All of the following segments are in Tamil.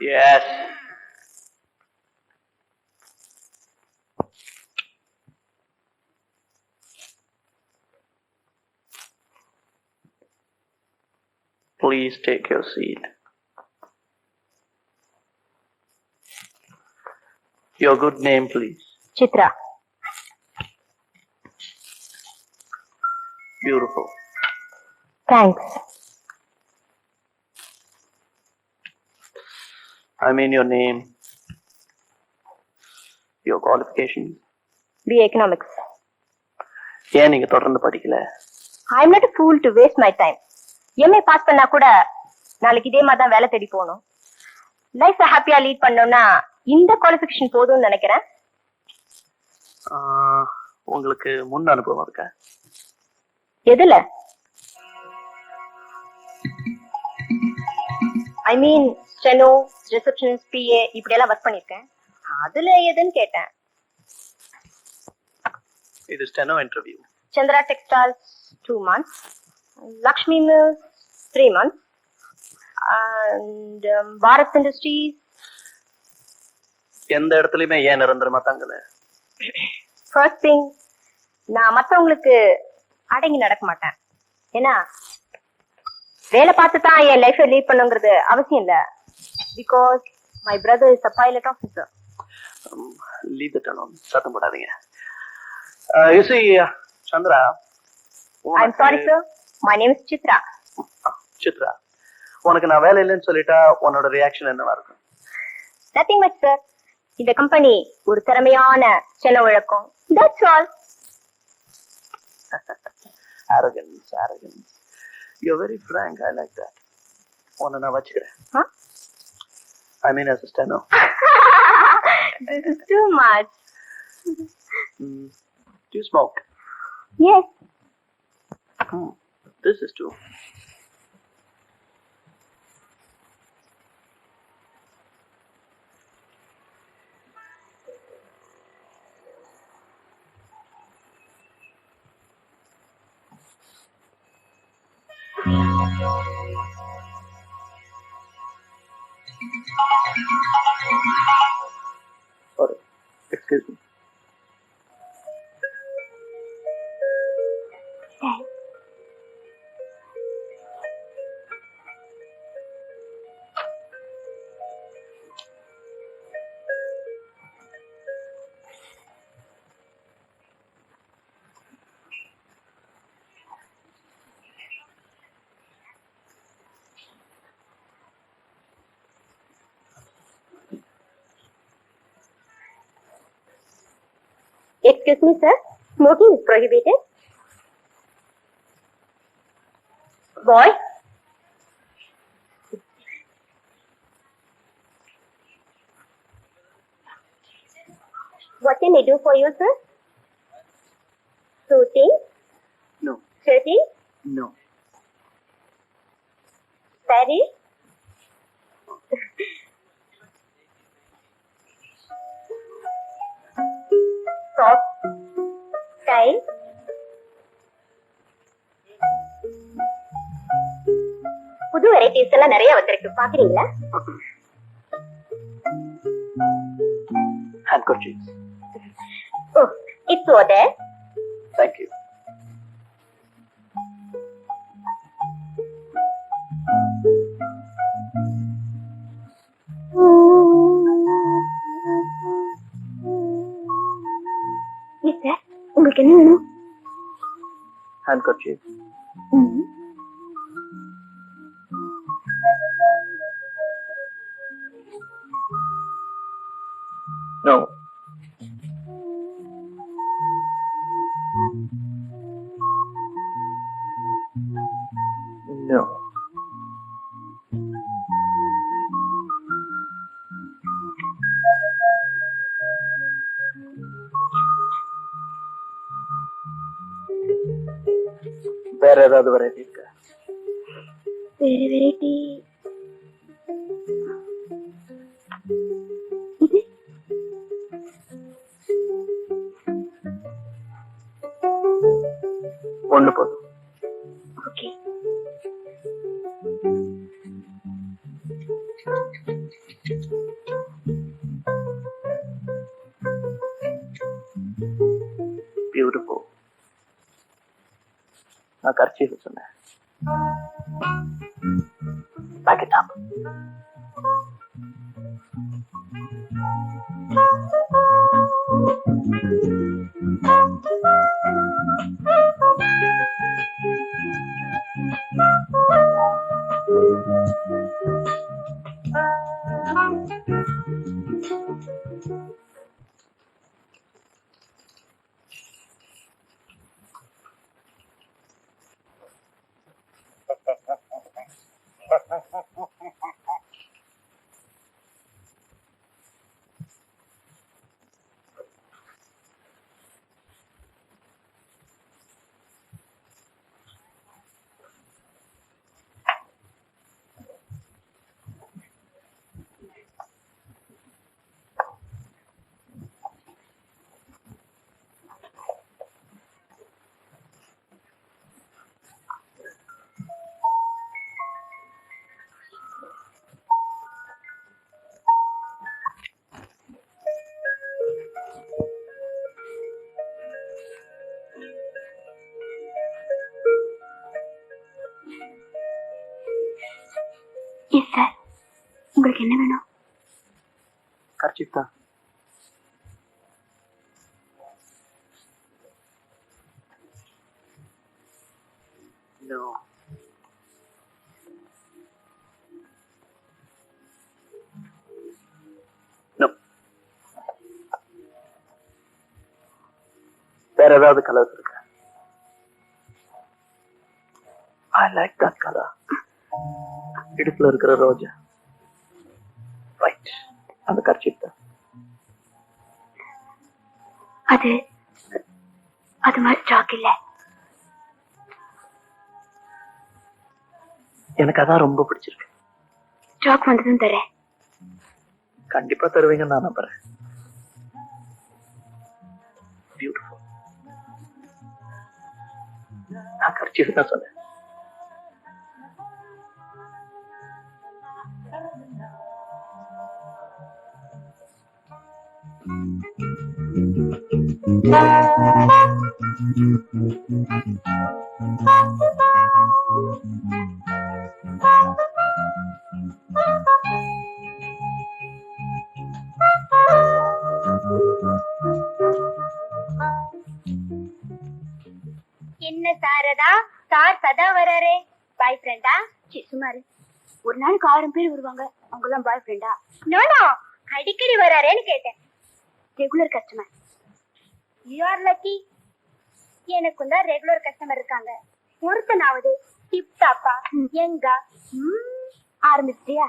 Yes. Please take your seat. Your good name, please. Chitra. Beautiful. Thanks. I mean your name. Your qualifications. BA Economics. ஏன் நீங்க தொடர்ந்து படிக்கல? I'm not a fool to waste my time. MA pass பண்ணா கூட நாளைக்கு இதே மாதிரி தான் வேலை தேடி போகணும். லைஃப் ஹாப்பியா லீட் பண்ணோம்னா இந்த குவாலிஃபிகேஷன் போதும்னு நினைக்கிறேன். உங்களுக்கு முன் அனுபவம் இருக்கா? எதுல? ஐ மீன் ஸ்டெனோ, ரிசப்ஷனிஸ்ட், PA இப்படி எல்லாம் ஒர்க் பண்ணிருக்கேன். அதுல எதுன்னு கேட்டேன். இது steno interview. Chandra textiles 2 months, Lakshmi mills 3 months, and Bharat industries. எந்த இடத்துலயுமே ஏன் நிரந்தரமா தங்கல? ஃபர்ஸ்ட் திங், நான் மற்றவங்களுக்கு அடங்கி நடக்க மாட்டேன். ஏன்னா வேலை பார்த்து தான் என் லைஃபை லீட் பண்ணுங்கிறது அவசியம் இல்லை. Because my brother is a pilot officer. Leave it alone. சத்தம் போடாதீங்க. You see, Chandra. I'm sorry sir. My name is Chitra. Chitra, உனக்கு நான் வேலை இல்லைன்னு சொல்லிட்டா உன்னோட ரியாக்ஷன் என்னவா இருக்கும்? Nothing much sir. இந்த கம்பெனி ஒரு திறமையான செலவு இழக்கும். That's all. Arrogance. You're very frank. I like that. உன்னை நான் வச்சுக்கிறேன். Huh? I mean as a steno. This is too much. Do you smoke? Yes. This is too. Sorry. Excuse me. Excuse me sir. Smoking is prohibited. Boy. What can I do for you sir? Suiting? No. Shirting? No. Saree? Soft? Style? புது வெரைட்டிஸ் எல்லாம் நிறைய வந்திருக்கு, பாக்குறீங்களா? Handkerchiefs. Oh, it's over there. Thank you. Yes sir. உங்களுக்கு என்ன வேணும்? Handkerchief. No. No. வேற ஏதாவது வெரைட்டி இருக்கா? வேற வெரைட்டி இது ஒண்ணு போதும். ஓகே. பியூட்டிஃபுல். நான் கர்ச்சீஃப் சொன்னேன். Back it up. Yes sir, உங்களுக்கு என்ன வேணும்? கர்ச்சீஃப் தான். No. No. வேற ஏதாவது கலர்ஸ் இருக்கு? I like that color. இடுப்புல இருக்கிற ரோஜா. ரைட், அந்த கர்ச்சீஃப் தான். அது மாதிரி ஸ்டாக் இல்ல. எனக்கு அதான் ரொம்ப பிடிச்சிருக்கு. ஸ்டாக் வந்ததும் தரேன். கண்டிப்பா தருவீங்கன்னு நான் நம்புறேன். பியூட்டிஃபுல். நான் கர்ச்சீஃப் தான் சொன்னேன். என்ன சாரதா, சார் சதா வராரே. பாய் ஃப்ரெண்டா? சுமாரு ஒரு நாளுக்கு 1000 பேர் வருவாங்க. அவங்கதான் பாய் ஃப்ரெண்டா? நோ நோ, அடிக்கடி வராரேன்னு கேட்டேன். Regular customer. You are lucky. எனக்கும் தான் ரெகுலர் கஸ்டமர் இருக்காங்க. ஒருத்தனாவது டிப் டாப்பா எங்க ஆரம்பிச்சிட்டியா?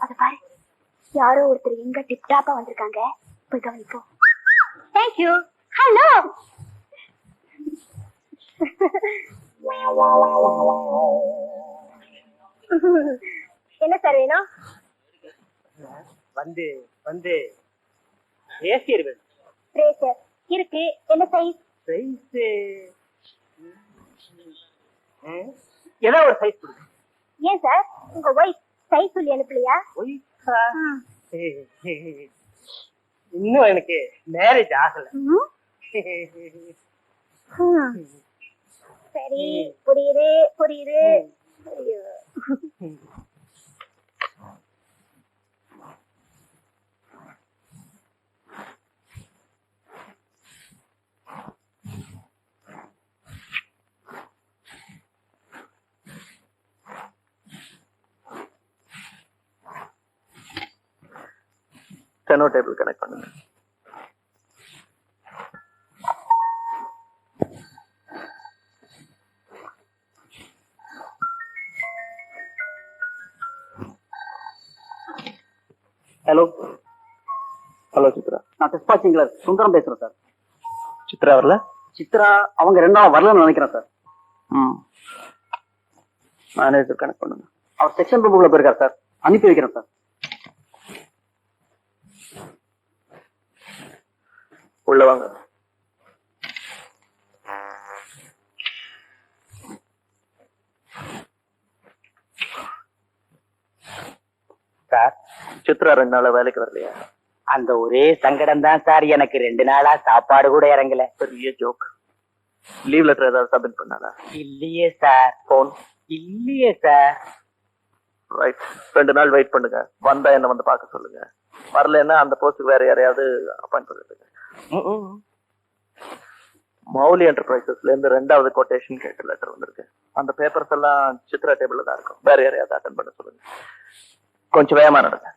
அத பாரு, யாரோ ஒருத்தர் எங்க டிப் டாப்பா வந்திருக்காங்க. போய் கவனிப்போம். தேங்க்யூ. ஹலோ. என்ன சார் வேணும்? வந்து வந்து ஏசியர் வேணும். பிரேசர் இருக்கு. என்ன சைஸ்? சைஸ் ஏதோ ஒரு சைஸ் கொடுங்க. ஏன் சார், உங்க ஒய்ஃப் சைஸ் சொல்லி அனுப்பலையா? ஒய்ஃபா? இன்னும் எனக்கு மேரேஜ் ஆகல. சரி, புரியுது புரியுது. ஐயோ. ஸ்டெனோ டேபிள் கனெக்ட் பண்ணுங்க. Hello hello Chitra. நான் டிஸ்பாச்சிங்ல சுந்தரம் பேசுறேன் சார். சித்ரா வரல? சித்ரா அவங்க 2 நாள் வரலன்னு நினைக்கிறேன் சார். மேனேஜர் கனெக்ட் பண்ணுங்க. அவர் செக்ஷன் ரூமுக்குள்ள போயிருக்காரு சார். அனுப்பி வைக்கிறேன் சார். உள்ள வாங்க. சார் சித்ரா 2 நாளா வேலைக்கு வரலையா? அந்த ஒரே சங்கடம் தான் சார். எனக்கு 2 நாளா சாப்பாடு கூட இறங்கல. பெரிய ஜோக். லீவ் லெட்டர் ஏதாவது சப்மிட் பண்ணானா? இல்லையே சார். போன் இல்லையே சார். ரைட். 2 நாள் வெயிட் பண்ணுங்க. வந்தா என்ன வந்து பார்க்க சொல்லுங்க. வரலன்னா அந்த போஸ்டுக்கு வேற யாரையாவது அப்பாயிண்ட் பண்ணிடுங்க. மௌலி என்டர்பிரைசஸ்ல இருந்து 2வது கோட்டேஷன் கேட்டு லெட்டர் வந்திருக்கு. அந்த பேப்பர்ஸ் எல்லாம் சித்ரா டேபிள்ல தான் இருக்கும். வேற யாரையாவது அட்டென்ட் பண்ண சொல்லுங்க. கொஞ்சம் வேகமா நடங்க.